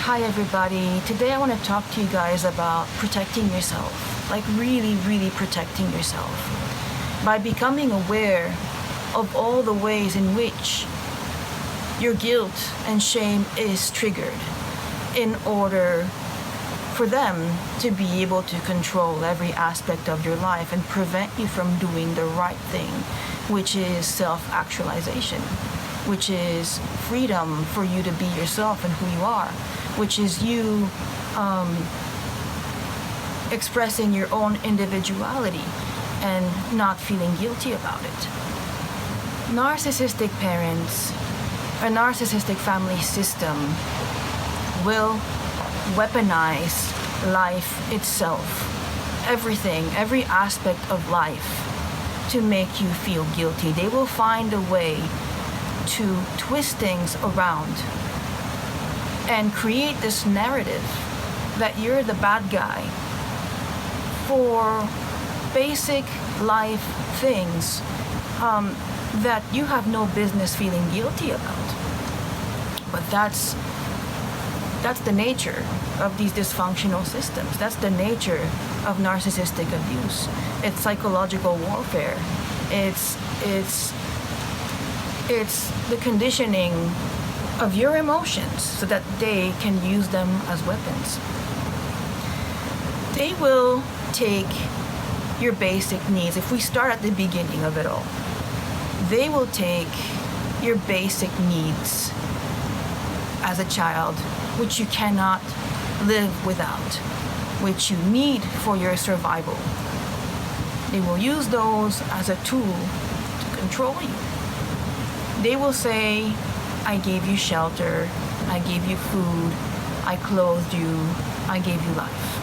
Hi everybody. Today I want to talk to you guys about protecting yourself. Like really protecting yourself. By becoming aware of all the ways in which your guilt and shame is triggered in order for them to be able to control every aspect of your life and prevent you from doing the right thing, which is self-actualization, which is freedom for you to be yourself and who you are, which is you expressing your own individuality and not feeling guilty about it. Narcissistic parents, a narcissistic family system will weaponize life itself, everything, every aspect of life, to make you feel guilty. They will find a way to twist things around and create this narrative that you're the bad guy for basic life things that you have no business feeling guilty about. But that's the nature of these dysfunctional systems. That's the nature of narcissistic abuse. It's psychological warfare. It's the conditioning of your emotions so that they can use them as weapons. They will take your basic needs. If we start at the beginning of it all, they will take your basic needs as a child, which you cannot live without, which you need for your survival. They will use those as a tool to control you. They will say, I gave you shelter, I gave you food, I clothed you, I gave you life.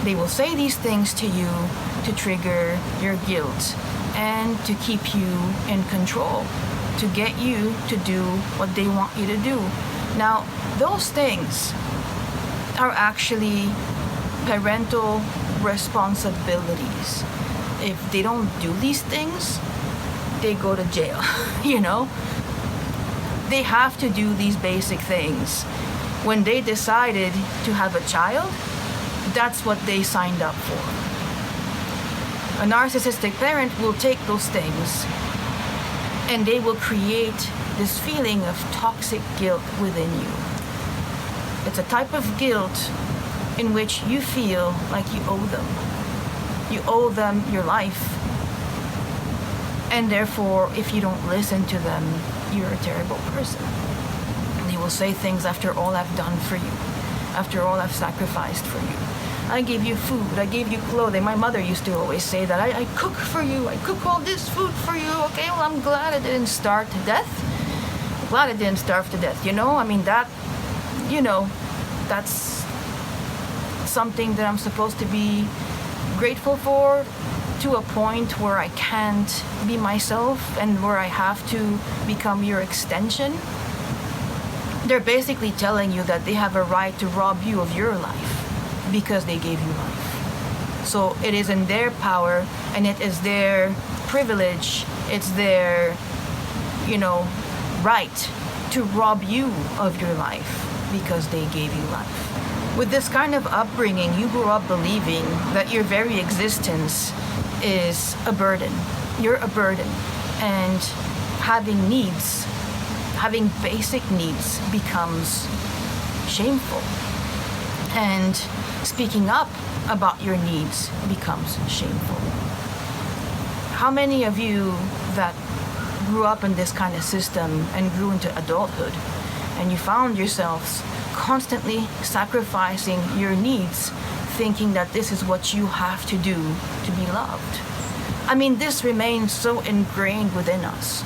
They will say these things to you to trigger your guilt and to keep you in control, to get you to do what they want you to do. Now, those things are actually parental responsibilities. If they don't do these things, they go to jail, you know? They have to do these basic things. When they decided to have a child, that's what they signed up for. A narcissistic parent will take those things and they will create this feeling of toxic guilt within you. It's a type of guilt in which you feel like you owe them. You owe them your life. And therefore, if you don't listen to them, you're a terrible person. They will say things, after all I've done for you, after all I've sacrificed for you. I gave you food, I gave you clothing. My mother used to always say that. I cook for you, I cook all this food for you. Okay, well, I'm glad I didn't starve to death. Glad I didn't starve to death, you know? I mean, that, you know, that's something that I'm supposed to be grateful for, to a point where I can't be myself and where I have to become your extension. They're basically telling you that they have a right to rob you of your life because they gave you life. So it is in their power and it is their privilege, it's their, you know, right to rob you of your life because they gave you life. With this kind of upbringing, you grew up believing that your very existence is a burden. You're a burden. And having needs, having basic needs becomes shameful. And speaking up about your needs becomes shameful. How many of you that grew up in this kind of system and grew into adulthood and you found yourselves constantly sacrificing your needs, thinking that this is what you have to do to be loved? I mean, this remains so ingrained within us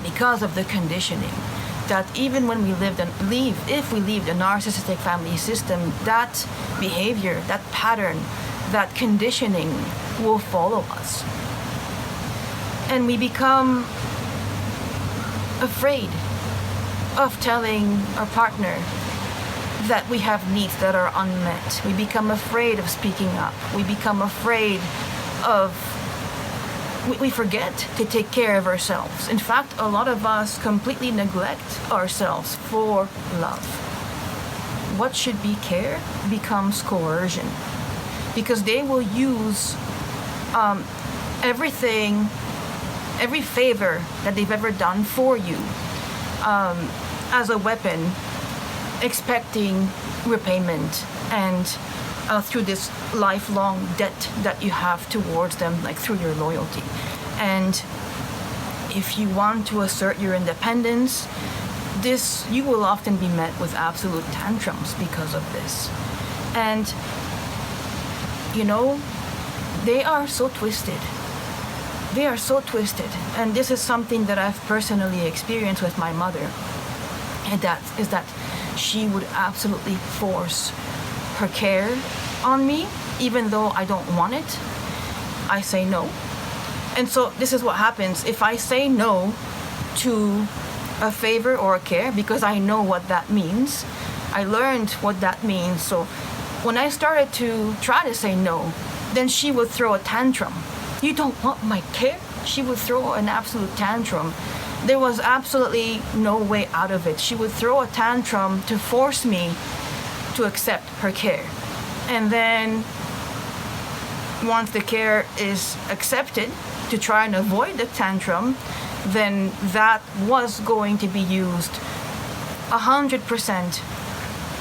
because of the conditioning that even when we if we leave the narcissistic family system, that behavior, that pattern, that conditioning will follow us. And we become afraid of telling our partner that we have needs that are unmet. We become afraid of speaking up. We become afraid of we forget to take care of ourselves. In fact, a lot of us completely neglect ourselves for love. What should be care becomes coercion, because they will use everything, every favor that they've ever done for you as a weapon, expecting repayment, and through this lifelong debt that you have towards them, like through your loyalty. And if you want to assert your independence, you will often be met with absolute tantrums because of this. And they are so twisted. They are so twisted. And this is something that I've personally experienced with my mother. And that is that she would absolutely force her care on me, even though I don't want it. I say no. And so this is what happens. If I say no to a favor or a care, because I know what that means, I learned what that means. So when I started to try to say no, then she would throw a tantrum. You don't want my care? She would throw an absolute tantrum. There was absolutely no way out of it. She would throw a tantrum to force me to accept her care. And then once the care is accepted, to try and avoid the tantrum, then that was going to be used 100%,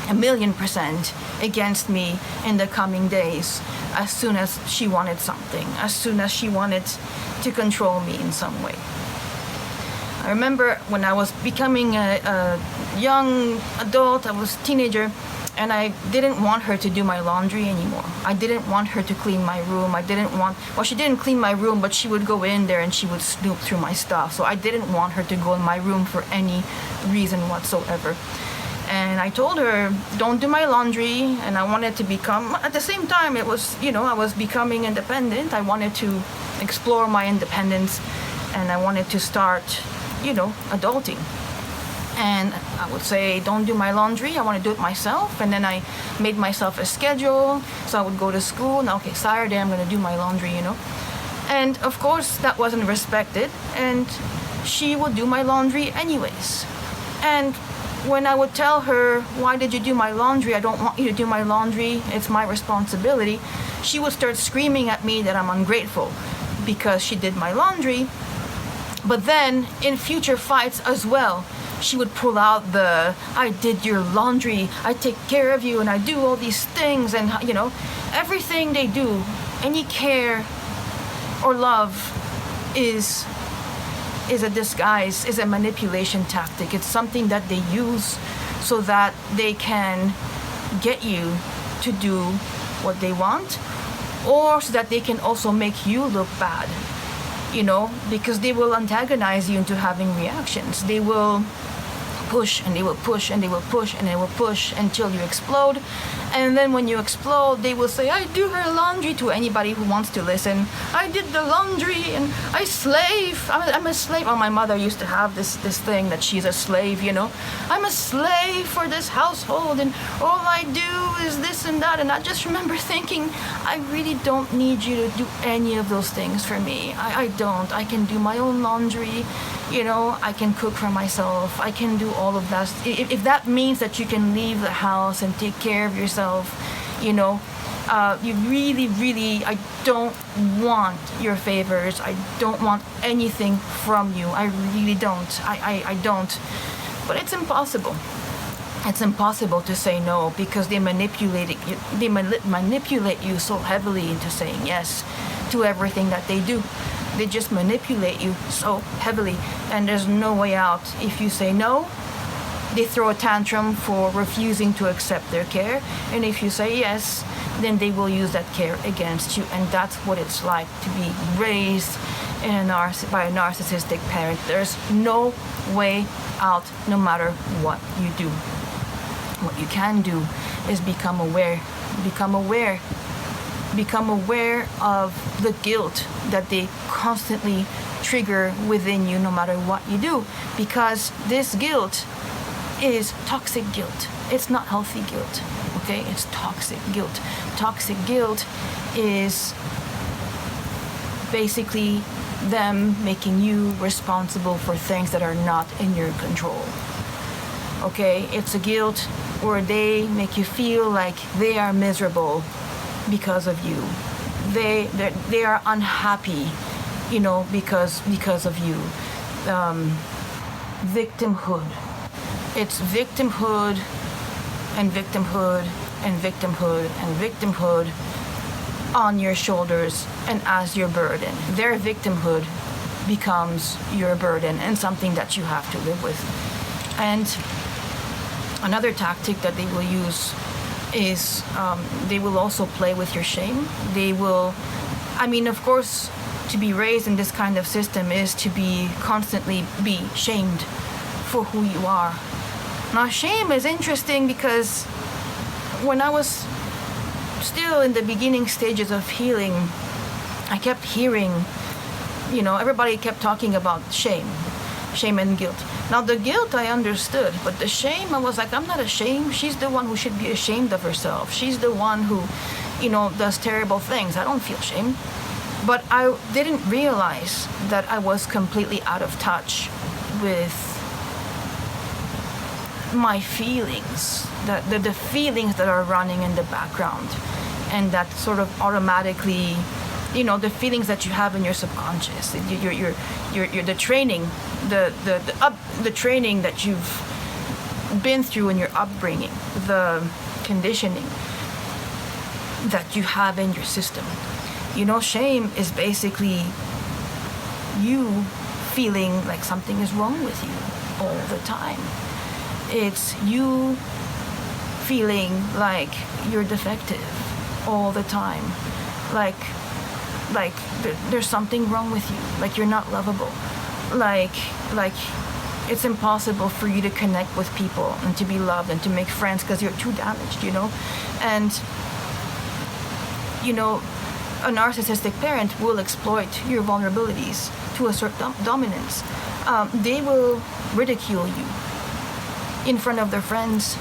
1,000,000% against me in the coming days, as soon as she wanted something, as soon as she wanted to control me in some way. I remember when I was becoming a young adult, I was a teenager, and I didn't want her to do my laundry anymore. I didn't want her to clean my room. She didn't clean my room, but she would go in there and she would snoop through my stuff. So I didn't want her to go in my room for any reason whatsoever. And I told her, don't do my laundry. And I wanted to become, at the same time, it was, I was becoming independent. I wanted to explore my independence, and I wanted to start, adulting. And I would say, don't do my laundry, I want to do it myself. And then I made myself a schedule. So I would go to school, and okay, Saturday I'm going to do my laundry, And of course, that wasn't respected. And she would do my laundry anyways. And when I would tell her, why did you do my laundry? I don't want you to do my laundry. It's my responsibility. She would start screaming at me that I'm ungrateful because she did my laundry. But then in future fights as well, she would pull out I did your laundry, I take care of you, and I do all these things, and everything they do, any care or love is a disguise, is a manipulation tactic. It's something that they use so that they can get you to do what they want, or so that they can also make you look bad, because they will antagonize you into having reactions. They will push, and they will push, and they will push, and they will push until you explode. And then when you explode, they will say, I do her laundry, to anybody who wants to listen. I did the laundry, and I slave. I'm a slave. Oh, my mother used to have this thing that she's a slave, I'm a slave for this household, and all I do is this and that. And I just remember thinking, I really don't need you to do any of those things for me. I don't. I can do my own laundry. I can cook for myself. I can do all of that. If that means that you can leave the house and take care of yourself, you really, really, I don't want your favors. I don't want anything from you. I really don't. I don't. But it's impossible. It's impossible to say no, because they manipulate you so heavily into saying yes to everything that they do. They just manipulate you so heavily, and there's no way out. If you say no, they throw a tantrum for refusing to accept their care, and if you say yes, then they will use that care against you. And that's what it's like to be raised by a narcissistic parent. There's no way out, no matter what you do. What you can do is become aware of the guilt that they constantly trigger within you, no matter what you do, because this guilt is toxic guilt. It's not healthy guilt, okay? It's toxic guilt. Toxic guilt is basically them making you responsible for things that are not in your control. Okay, it's a guilt where they make you feel like they are miserable because of you. They are unhappy, because of you. Victimhood. It's victimhood and victimhood and victimhood and victimhood on your shoulders and as your burden. Their victimhood becomes your burden and something that you have to live with. And another tactic that they will use is they will also play with your shame. They will, of course, to be raised in this kind of system is to be constantly be shamed for who you are. Now, shame is interesting because when I was still in the beginning stages of healing, I kept hearing, everybody kept talking about shame and guilt. Now, the guilt I understood, but the shame, I was like, I'm not ashamed. She's the one who should be ashamed of herself. She's the one who, does terrible things. I don't feel shame. But I didn't realize that I was completely out of touch with my feelings, the feelings that are running in the background, and that sort of automatically, the feelings that you have in your subconscious, your the training, the training that you've been through in your upbringing, the conditioning that you have in your system. Shame is basically you feeling like something is wrong with you all the time. It's you feeling like you're defective all the time. Like there's something wrong with you. Like you're not lovable. Like it's impossible for you to connect with people and to be loved and to make friends because you're too damaged, And, a narcissistic parent will exploit your vulnerabilities to assert dominance. They will ridicule you in front of their friends,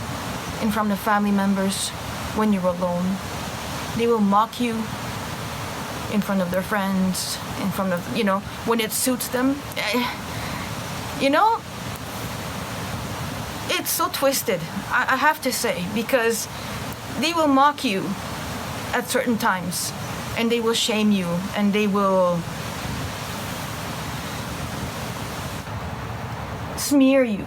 in front of family members, when you're alone. They will mock you in front of their friends, in front of, when it suits them. It's so twisted, I have to say, because they will mock you at certain times, and they will shame you, and they will smear you.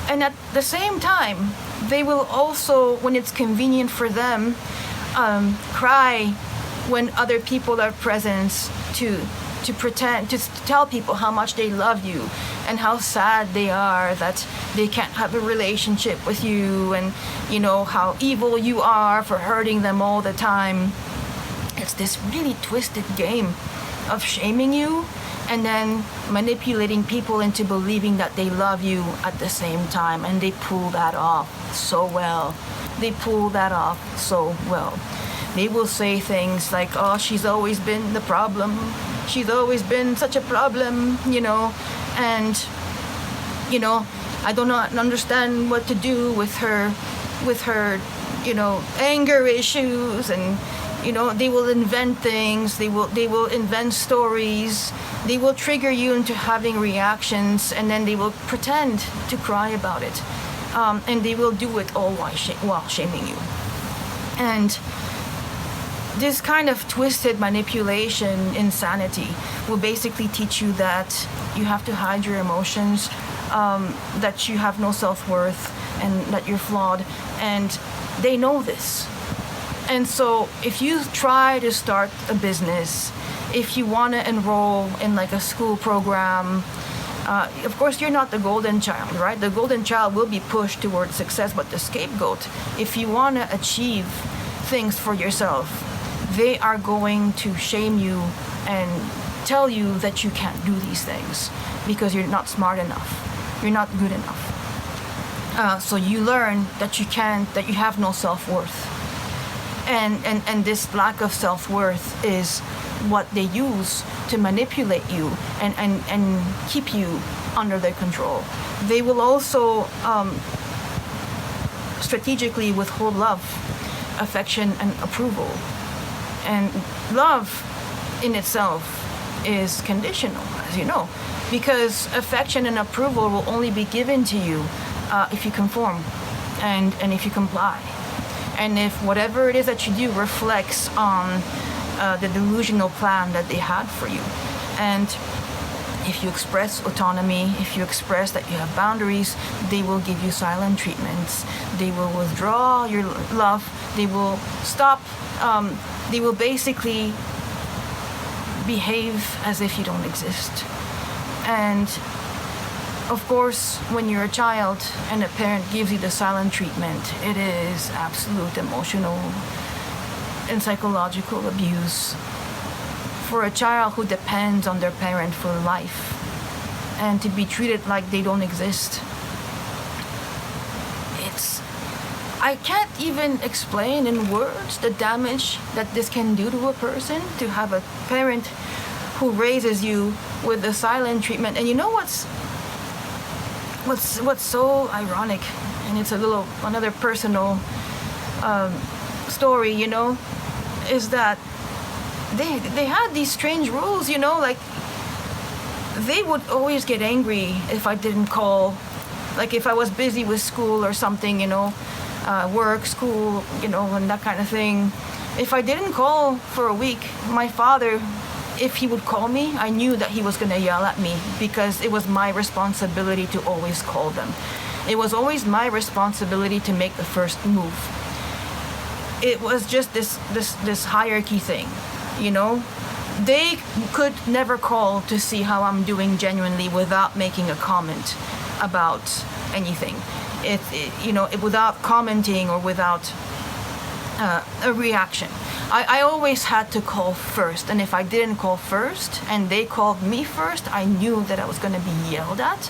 And at the same time, they will also, when it's convenient for them, cry when other people are present to pretend, to tell people how much they love you and how sad they are that they can't have a relationship with you, and how evil you are for hurting them all the time. It's this really twisted game of shaming you and then manipulating people into believing that they love you at the same time, and they pull that off so well. They will say things like, oh, she's always been the problem. She's always been such a problem, and, I do not understand what to do with her, anger issues, and, they will invent things, they will invent stories, they will trigger you into having reactions, and then they will pretend to cry about it. And they will do it all while shaming you. And this kind of twisted manipulation insanity will basically teach you that you have to hide your emotions, that you have no self-worth, and that you're flawed, and they know this. And so if you try to start a business, if you want to enroll in like a school program, of course you're not the golden child, right? The golden child will be pushed towards success, but the scapegoat, if you want to achieve things for yourself, they are going to shame you and tell you that you can't do these things because you're not smart enough, you're not good enough. So you learn that you can't, that you have no self-worth. And this lack of self-worth is what they use to manipulate you and keep you under their control. They will also strategically withhold love, affection, and approval. And love in itself is conditional, as you know, because affection and approval will only be given to you if you conform and if you comply, and if whatever it is that you do reflects on the delusional plan that they had for you. And if you express autonomy, if you express that you have boundaries, they will give you silent treatments. They will withdraw your love. They will stop. They will basically behave as if you don't exist. And of course, when you're a child and a parent gives you the silent treatment, it is absolute emotional and psychological abuse for a child who depends on their parent for life, and to be treated like they don't exist. I can't even explain in words the damage that this can do to a person, to have a parent who raises you with the silent treatment. And you know what's so ironic, and it's another personal story, is that they had these strange rules, like they would always get angry if I didn't call, like if I was busy with school or something, work, school, and that kind of thing. If I didn't call for a week, my father, if he would call me, I knew that he was going to yell at me, because it was my responsibility to always call them. It was always my responsibility to make the first move. It was just this hierarchy thing, They could never call to see how I'm doing genuinely without making a comment about anything. Without commenting or without a reaction. I always had to call first, and if I didn't call first and they called me first, I knew that I was going to be yelled at.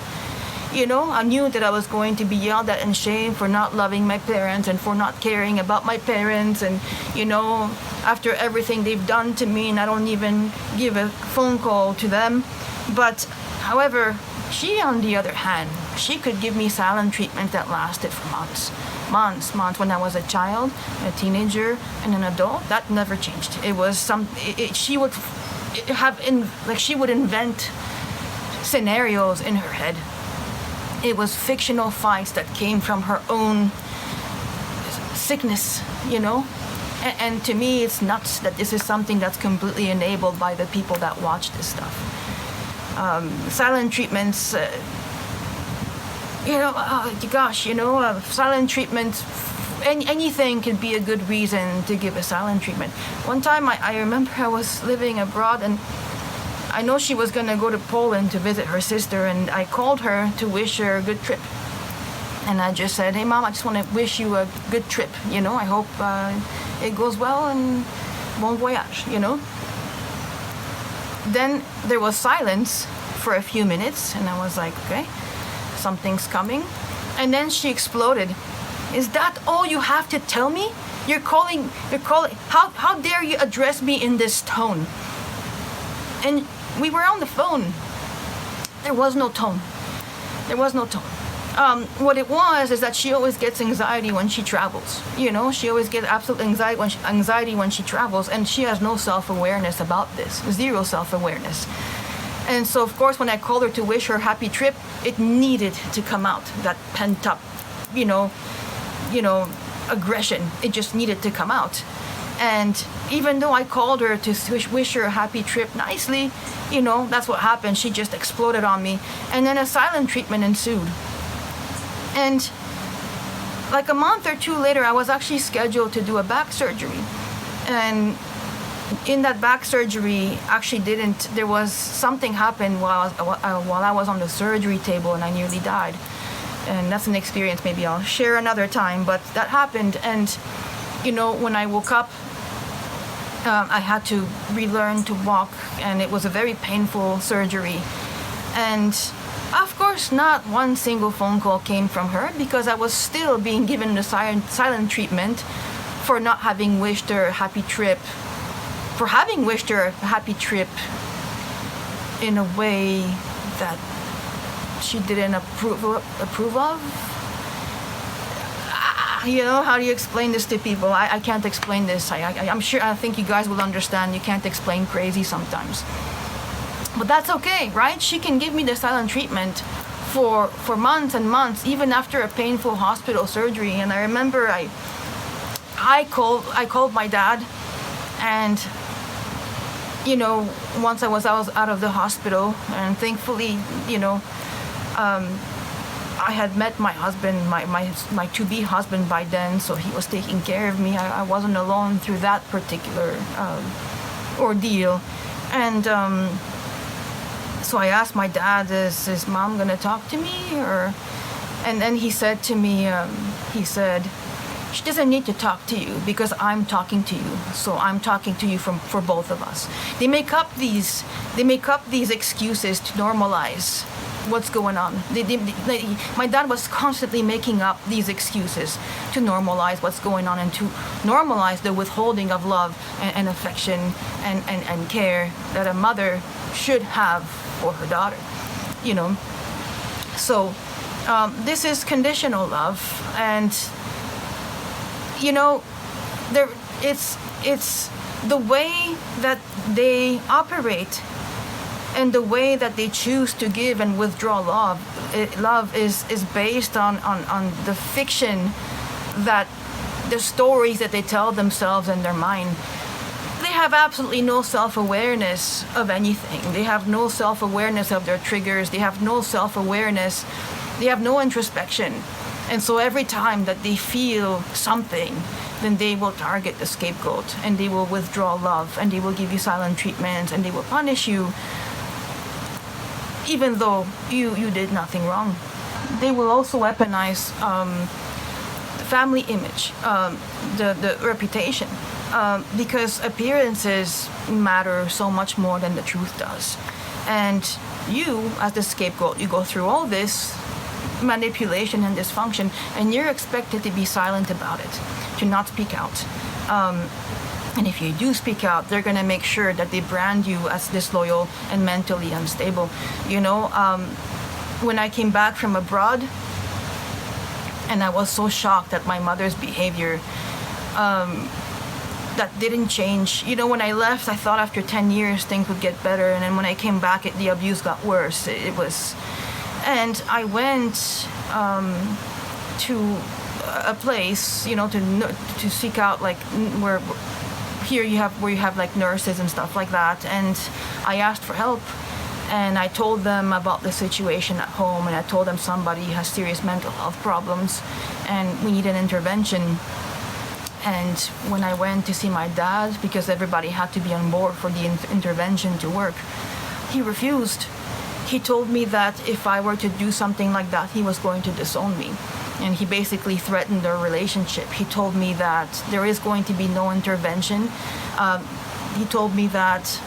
I knew that I was going to be yelled at and shamed for not loving my parents and for not caring about my parents, and after everything they've done to me, and I don't even give a phone call to them. But however, she, on the other hand, she could give me silent treatment that lasted for months. When I was a child, a teenager, and an adult. That never changed. It was she would she would invent scenarios in her head. It was fictional fights that came from her own sickness, And to me, it's nuts that this is something that's completely enabled by the people that watch this stuff. Silent treatments, silent treatments, anything could be a good reason to give a silent treatment. One time, I remember I was living abroad, and I know she was going to go to Poland to visit her sister, and I called her to wish her a good trip. And I just said, "Hey, Mom, I just want to wish you a good trip. I hope it goes well, and bon voyage, Then there was silence for a few minutes, and I was like, okay, something's coming. And then she exploded. "Is that all you have to tell me? You're calling, how dare you address me in this tone?" And we were on the phone. There was no tone. What it was is that she always gets anxiety when she travels. She always gets absolute anxiety when she travels, and she has no self-awareness about this, zero self-awareness. And so, of course, when I called her to wish her happy trip, it needed to come out, that pent-up, aggression. It just needed to come out. And even though I called her to wish her a happy trip nicely, that's what happened. She just exploded on me. And then a silent treatment ensued. And like a month or two later, I was actually scheduled to do a back surgery. And in that back surgery, there was something happened while I was on the surgery table, and I nearly died. And that's an experience maybe I'll share another time, but that happened. And when I woke up, I had to relearn to walk, and it was a very painful surgery. And of course, not one single phone call came from her, because I was still being given the silent treatment for not having wished her a happy trip, for having wished her a happy trip in a way that she didn't approve of. how do you explain this to people? I can't explain this. I'm sure, I think you guys will understand. You can't explain crazy sometimes. But that's okay, right? She can give me the silent treatment for months and months, even after a painful hospital surgery. And I remember I called my dad, and once I was out of the hospital, and thankfully, I had met my husband, my to-be husband by then, so he was taking care of me. I wasn't alone through that particular ordeal. And so I asked my dad, is mom gonna talk to me? And then he said to me, she doesn't need to talk to you because I'm talking to you. So I'm talking to you for both of us. They make up these excuses to normalize what's going on. My dad was constantly making up these excuses to normalize what's going on and to normalize the withholding of love and affection and care that a mother should have for her daughter. So this is conditional love, and it's the way that they operate and the way that they choose to give and withdraw love. Love is based on the fiction, that the stories that they tell themselves in their mind. They have absolutely no self-awareness of anything. They have no self-awareness of their triggers. They have no self-awareness. They have no introspection. And so every time that they feel something, then they will target the scapegoat, and they will withdraw love, and they will give you silent treatment, and they will punish you, even though you did nothing wrong. They will also weaponize the family image, the reputation, because appearances matter so much more than the truth does. And you, as the scapegoat, you go through all this manipulation and dysfunction, and you're expected to be silent about it, to not speak out. And if you do speak out, they're going to make sure that they brand you as disloyal and mentally unstable. When I came back from abroad, and I was so shocked at my mother's behavior, that didn't change. When I left, I thought after 10 years things would get better, and then when I came back, the abuse got worse. And I went to a place, to seek out, like, where you have like nurses and stuff like that. And I asked for help, and I told them about the situation at home, and I told them somebody has serious mental health problems, and we need an intervention. And when I went to see my dad, because everybody had to be on board for the intervention to work, he refused. He told me that if I were to do something like that, he was going to disown me. And he basically threatened our relationship. He told me that there is going to be no intervention. He told me that,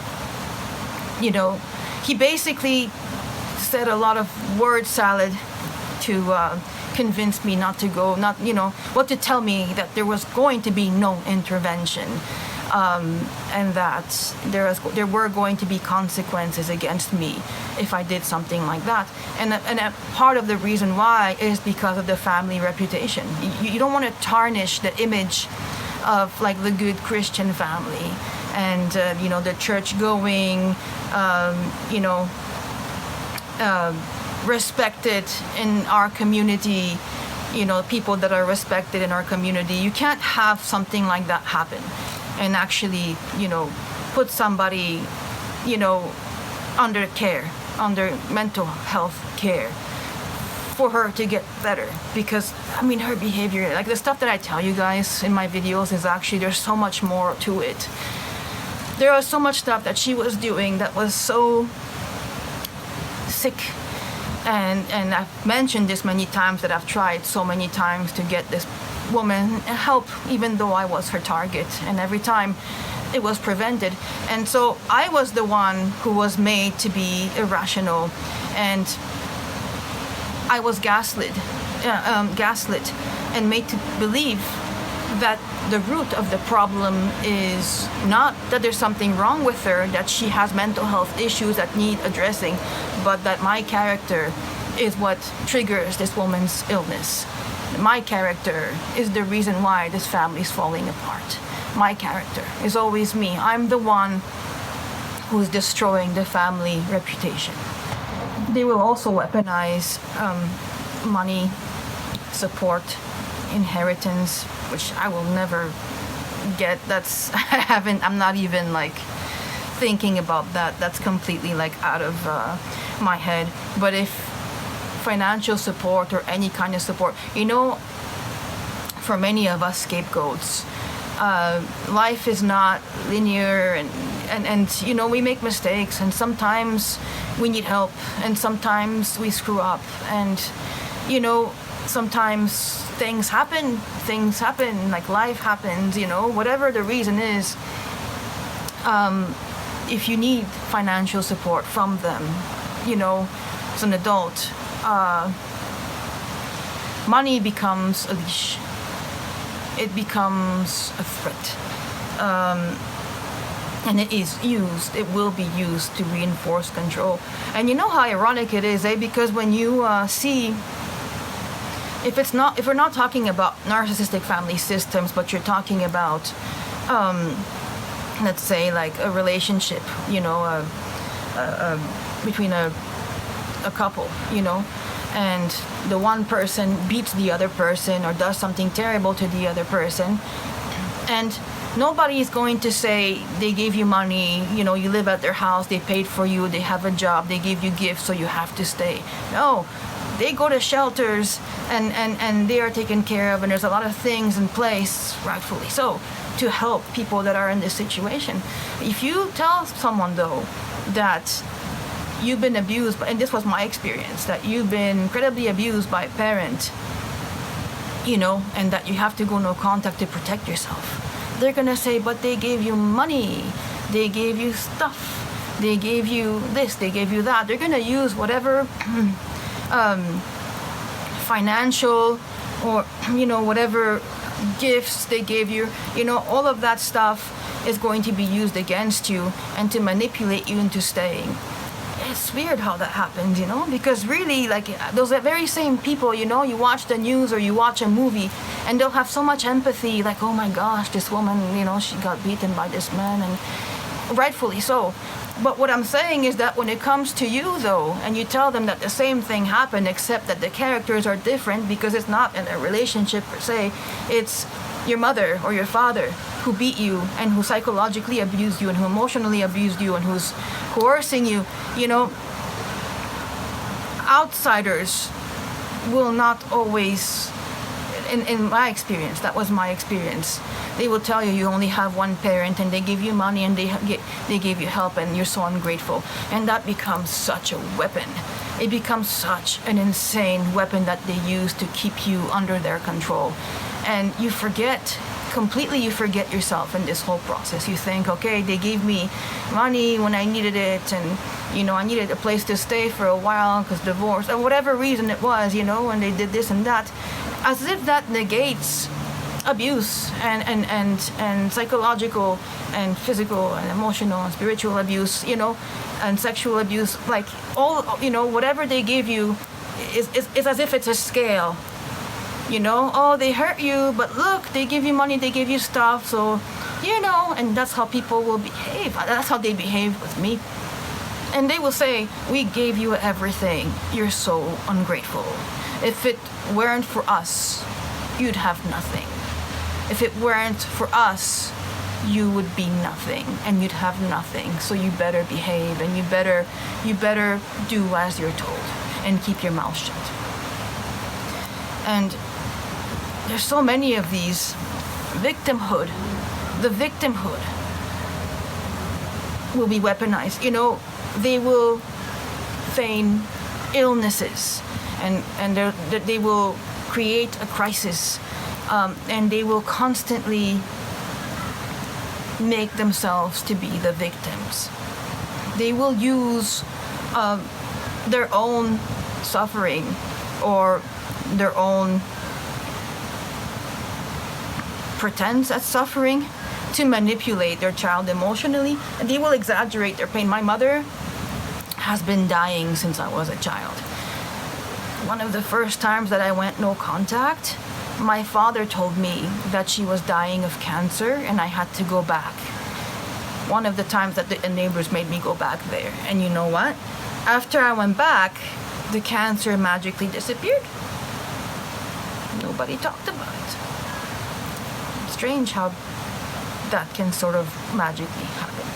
he basically said a lot of word salad to convince me not to go, to tell me that there was going to be no intervention. And that there were going to be consequences against me if I did something like that. And a part of the reason why is because of the family reputation. You don't want to tarnish the image of, like, the good Christian family, and the church-going, respected in our community, people that are respected in our community. You can't have something like that happen and actually, put somebody, under care, under mental health care, for her to get better. Because, her behavior, like the stuff that I tell you guys in my videos, is actually, there's so much more to it. There was so much stuff that she was doing that was so sick. And I've mentioned this many times, that I've tried so many times to get this woman help, even though I was her target, and every time it was prevented. And so I was the one who was made to be irrational, and I was gaslit and made to believe that the root of the problem is not that there's something wrong with her, that she has mental health issues that need addressing, but that my character is what triggers this woman's illness. my character is the reason why this family is falling apart. My character is always me. I'm the one who's destroying the family reputation. They will also weaponize money, support, inheritance, which I will never get. I'm not even like thinking about that. That's completely like out of my head. But if financial support or any kind of support, for many of us scapegoats, life is not linear, and we make mistakes, and sometimes we need help, and sometimes we screw up, and sometimes things happen, like life happens, whatever the reason is. If you need financial support from them, as an adult, money becomes a leash. It becomes a threat. And it will be used to reinforce control. And you know how ironic it is, because when you see, if we're not talking about narcissistic family systems, but you're talking about, let's say like a relationship, between a couple, and the one person beats the other person or does something terrible to the other person, and nobody is going to say they gave you money, you live at their house, they paid for you, they have a job, they give you gifts, so you have to stay. No, they go to shelters and they are taken care of, and there's a lot of things in place, rightfully so, to help people that are in this situation. If you tell someone though that you've been abused, and this was my experience, that you've been incredibly abused by a parent, and that you have to go no contact to protect yourself, they're gonna say, but they gave you money, they gave you stuff, they gave you this, they gave you that. They're gonna use whatever financial or whatever gifts they gave you, all of that stuff is going to be used against you and to manipulate you into staying. It's weird how that happens, because really, like, those are very same people, you watch the news or you watch a movie and they'll have so much empathy, like, oh my gosh, this woman, she got beaten by this man, and rightfully so. But what I'm saying is that when it comes to you though, and you tell them that the same thing happened, except that the characters are different, because it's not in a relationship per se, it's your mother or your father who beat you and who psychologically abused you and who emotionally abused you and who's coercing you, outsiders will not always, in my experience, that was my experience, they will tell you you only have one parent and they give you money and they gave you help and you're so ungrateful. And that becomes such a weapon. It becomes such an insane weapon that they use to keep you under their control. And you completely forget yourself in this whole process. You think, okay, they gave me money when I needed it, and I needed a place to stay for a while because divorce, or whatever reason it was, and they did this and that, as if that negates abuse and psychological and physical and emotional and spiritual abuse, and sexual abuse, like all, whatever they give you is as if it's a scale. Oh, they hurt you, but look, they give you money, they give you stuff, so, and that's how people will behave. That's how they behave with me. And they will say, we gave you everything, you're so ungrateful. If it weren't for us, you'd have nothing. If it weren't for us, you would be nothing, and you'd have nothing, so you better behave, and you better do as you're told, and keep your mouth shut. And there's so many of these. Victimhood. The victimhood will be weaponized. They will feign illnesses, and they will create a crisis, and they will constantly make themselves to be the victims. They will use their own suffering or their own pretense at suffering to manipulate their child emotionally, and they will exaggerate their pain. My mother has been dying since I was a child. One of the first times that I went no contact, my father told me that she was dying of cancer and I had to go back. One of the times that the neighbors made me go back there. And you know what? After I went back, the cancer magically disappeared. Nobody talked about it. Strange how that can sort of magically happen.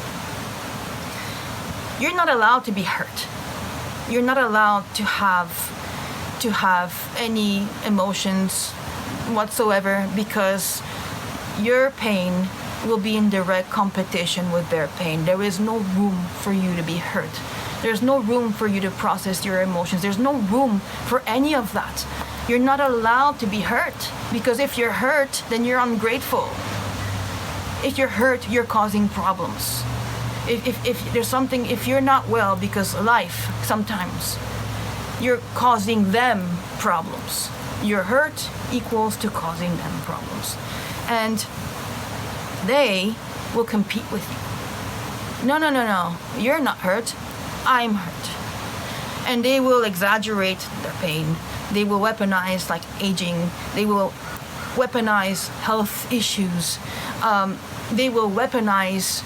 You're not allowed to be hurt. You're not allowed to have any emotions whatsoever, because your pain will be in direct competition with their pain. There is no room for you to be hurt. There's no room for you to process your emotions. There's no room for any of that. You're not allowed to be hurt, because if you're hurt, then you're ungrateful. If you're hurt, you're causing problems. If there's something, if you're not well, because life sometimes, you're causing them problems. Your hurt equals to causing them problems. And they will compete with you. No, you're not hurt. I'm hurt. And they will exaggerate their pain. They will weaponize like aging. They will weaponize health issues. They will weaponize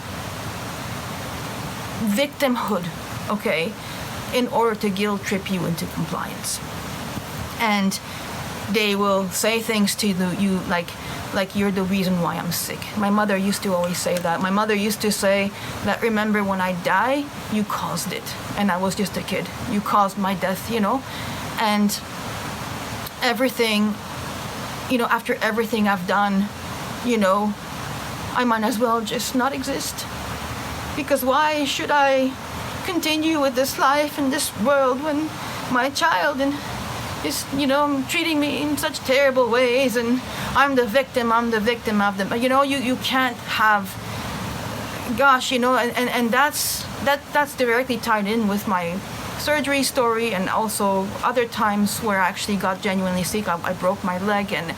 victimhood, okay, in order to guilt trip you into compliance. And they will say things to you like you're the reason why I'm sick. My mother used to always say that. My mother used to say that, remember, when I die, you caused it. And I was just a kid. You caused my death, And everything, after everything I've done, I might as well just not exist. Because why should I continue with this life in this world when my child is, treating me in such terrible ways, and I'm the victim of them. You can't have, gosh, and that's directly tied in with my surgery story, and also other times where I actually got genuinely sick. I broke my leg, and,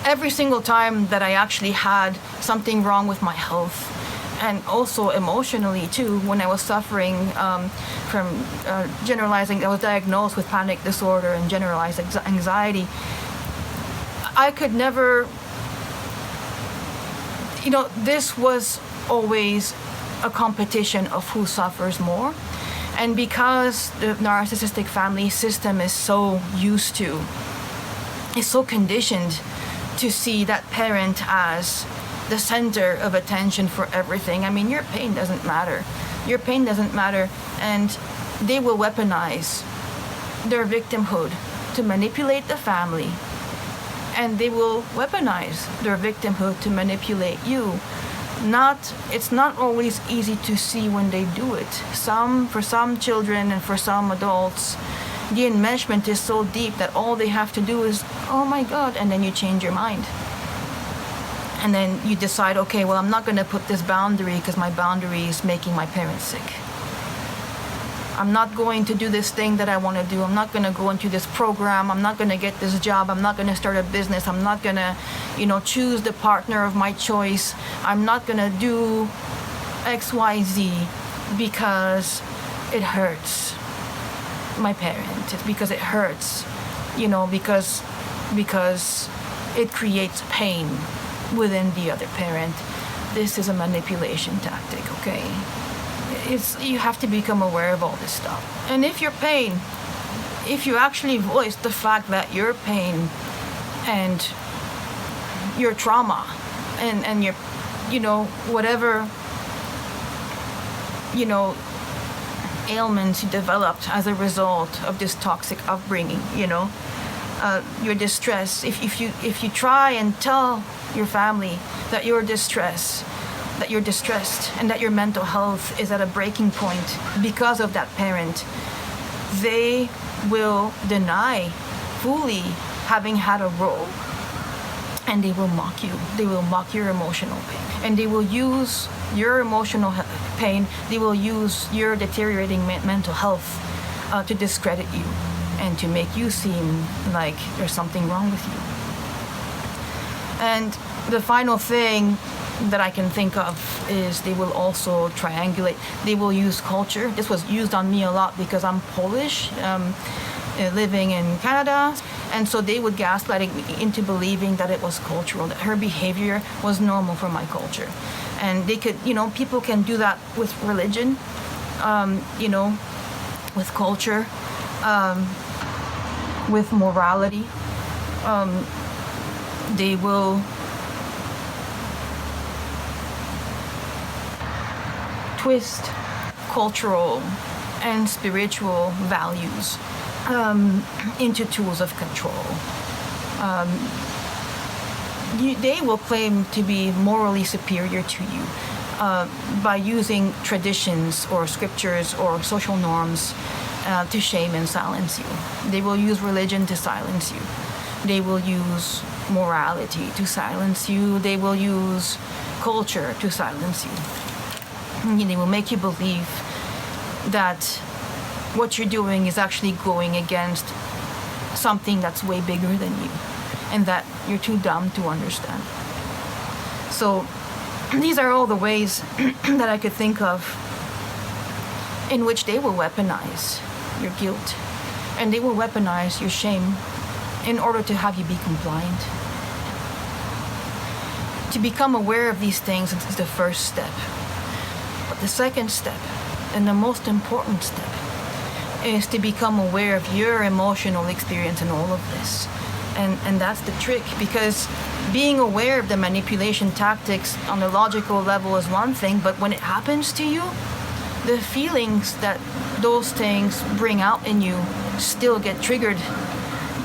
every single time that I actually had something wrong with my health, and also emotionally too, when I was suffering from generalizing, I was diagnosed with panic disorder and generalized anxiety. I could never, this was always a competition of who suffers more. And because the narcissistic family system is so conditioned to see that parent as the center of attention for everything. I mean, your pain doesn't matter. Your pain doesn't matter. And they will weaponize their victimhood to manipulate the family. And they will weaponize their victimhood to manipulate you. It's not always easy to see when they do it. For some children and for some adults, the enmeshment is so deep that all they have to do is, oh my God, and then you change your mind. And then you decide, okay, well, I'm not going to put this boundary because my boundary is making my parents sick. I'm not going to do this thing that I want to do. I'm not going to go into this program. I'm not going to get this job. I'm not going to start a business. I'm not going to, choose the partner of my choice. I'm not going to do X, Y, Z because it hurts my parent. It's because it hurts, because it creates pain within the other parent. This is a manipulation tactic, okay? You have to become aware of all this stuff. And if you actually voice the fact that your pain and your trauma and your, whatever, ailments you developed as a result of this toxic upbringing, your distress, if you try and tell your family that you're distressed and that your mental health is at a breaking point because of that parent, they will deny fully having had a role, and they will mock you. They will mock your emotional pain, and they will use your emotional pain, they will use your deteriorating mental health to discredit you and to make you seem like there's something wrong with you. And the final thing that I can think of is they will also triangulate. They will use culture. This was used on me a lot because I'm Polish, living in Canada, And so they would gaslight me into believing that it was cultural, that her behavior was normal for my culture. And they could, people can do that with religion, with culture, with morality. They will twist cultural and spiritual values into tools of control. They will claim to be morally superior to you by using traditions or scriptures or social norms to shame and silence you. They will use religion to silence you. They will use morality to silence you. They will use culture to silence you. They will make you believe that what you're doing is actually going against something that's way bigger than you, and that you're too dumb to understand. So these are all the ways that I could think of in which they will weaponize your guilt, and they will weaponize your shame in order to have you be compliant. To become aware of these things is the first step. But the second step, and the most important step, is to become aware of your emotional experience in all of this. And that's the trick, because being aware of the manipulation tactics on the logical level is one thing, but when it happens to you, the feelings that those things bring out in you still get triggered.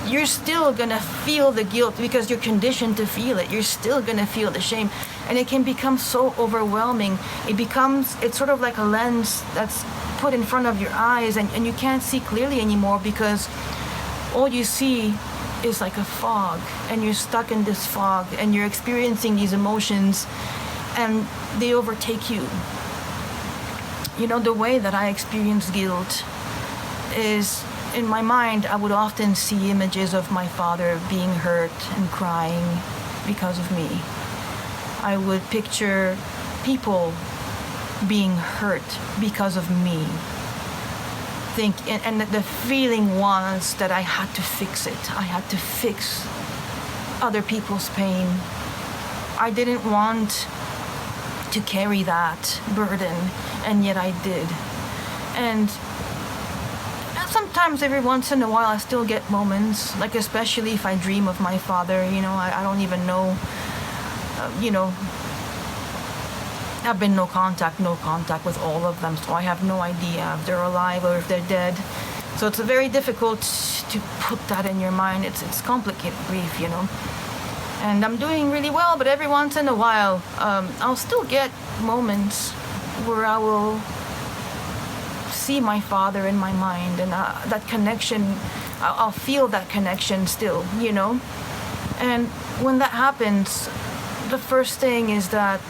You're still gonna feel the guilt because you're conditioned to feel it. You're still gonna feel the shame, and it can become so overwhelming. It's sort of like a lens that's put in front of your eyes, and you can't see clearly anymore because all you see is like a fog, and you're stuck in this fog, and you're experiencing these emotions, and they overtake you. The way that I experience guilt is, in my mind, I would often see images of my father being hurt and crying because of me. I would picture people being hurt because of me. And the feeling was that I had to fix it. I had to fix other people's pain. I didn't want to carry that burden, and yet I did. And sometimes, every once in a while, I still get moments, like especially if I dream of my father, I don't even know, I've been no contact with all of them, so I have no idea if they're alive or if they're dead. So it's very difficult to put that in your mind. It's complicated grief, And I'm doing really well, but every once in a while, I'll still get moments where I will see my father in my mind, and that connection, I'll feel that connection still, And when that happens, the first thing is that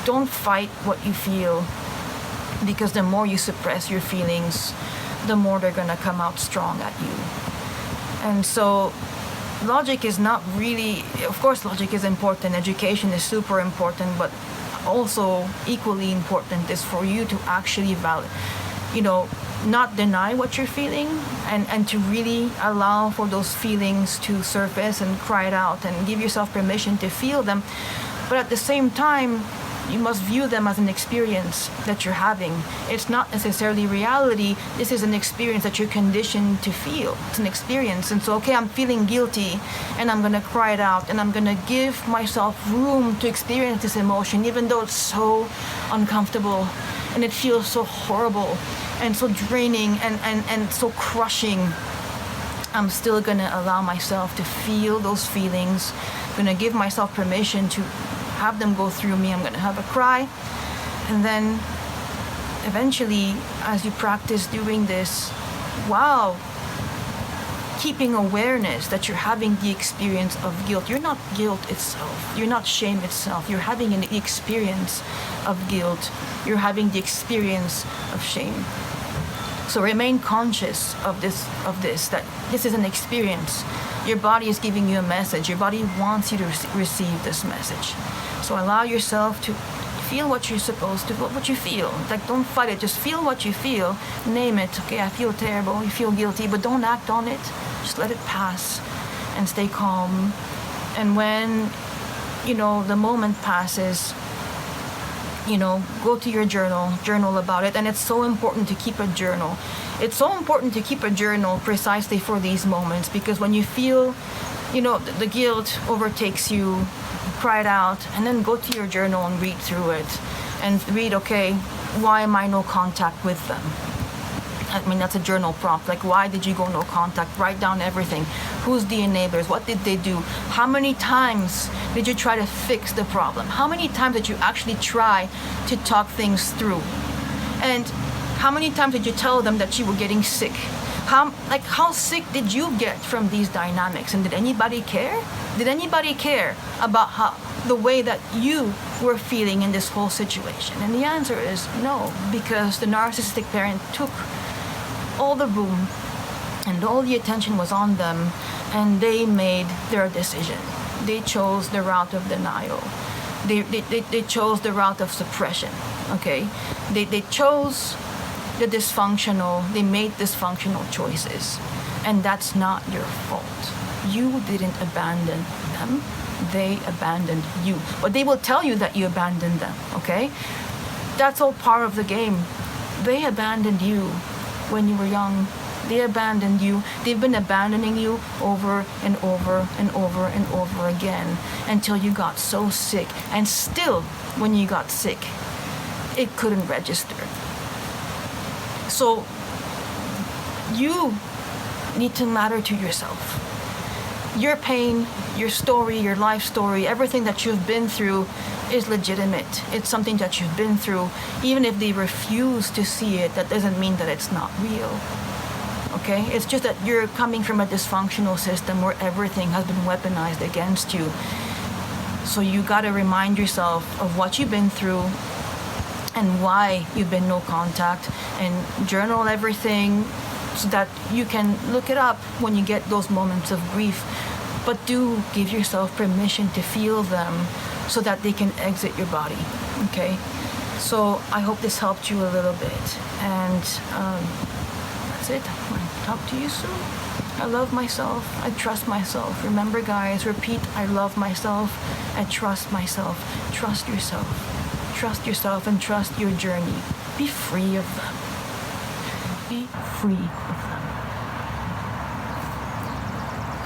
don't fight what you feel, because the more you suppress your feelings, the more they're gonna come out strong at you. And so logic is not really, of course logic is important, education is super important, but also equally important is for you to actually not deny what you're feeling, and to really allow for those feelings to surface and cry it out and give yourself permission to feel them. But at the same time, you must view them as an experience that you're having. It's not necessarily reality. This is an experience that you're conditioned to feel. It's an experience. And so, okay, I'm feeling guilty, and I'm gonna cry it out, and I'm gonna give myself room to experience this emotion, even though it's so uncomfortable, and it feels so horrible, and so draining, and so crushing. I'm still gonna allow myself to feel those feelings. I'm gonna give myself permission to have them go through me. I'm gonna have a cry, and then eventually, as you practice doing this, keeping awareness that you're having the experience of guilt. You're not guilt itself. You're not shame itself. You're having an experience of guilt. You're having the experience of shame. So remain conscious of this, that this is an experience. Your body is giving you a message. Your body wants you to receive this message. So allow yourself to Feel what you're supposed to, what you feel. Like, don't fight it. Just feel what you feel. Name it. Okay, I feel terrible. You feel guilty, but don't act on it. Just let it pass and stay calm. And when, the moment passes, go to your journal about it. And it's so important to keep a journal. It's so important to keep a journal precisely for these moments, because when you feel, the guilt overtakes you, cry it out, and then go to your journal and read through it. And read, okay, why am I no contact with them? I mean, that's a journal prompt. Like, why did you go no contact? Write down everything. Who's the enablers? What did they do? How many times did you try to fix the problem? How many times did you actually try to talk things through? And how many times did you tell them that you were getting sick? How sick did you get from these dynamics? And did anybody care? Did anybody care about the way that you were feeling in this whole situation? And the answer is no, because the narcissistic parent took all the room and all the attention was on them, and they made their decision. They chose the route of denial. They chose the route of suppression, okay? They chose the dysfunctional, they made dysfunctional choices. And that's not your fault. You didn't abandon them, they abandoned you. But they will tell you that you abandoned them, okay? That's all part of the game. They abandoned you when you were young. They abandoned you. They've been abandoning you over and over and over and over again until you got so sick. And still, when you got sick, it couldn't register. So you need to matter to yourself. Your pain, your story, your life story, everything that you've been through is legitimate. It's something that you've been through. Even if they refuse to see it, that doesn't mean that it's not real. Okay? It's just that you're coming from a dysfunctional system where everything has been weaponized against you. So you gotta remind yourself of what you've been through and why you've been no contact, and journal everything so that you can look it up when you get those moments of grief. But do give yourself permission to feel them so that they can exit your body, okay? So I hope this helped you a little bit. And that's it. I'll talk to you soon. I love myself. I trust myself. Remember, guys, repeat, I love myself. I trust myself. Trust yourself. Trust yourself and trust your journey. Be free of them. Be free of them.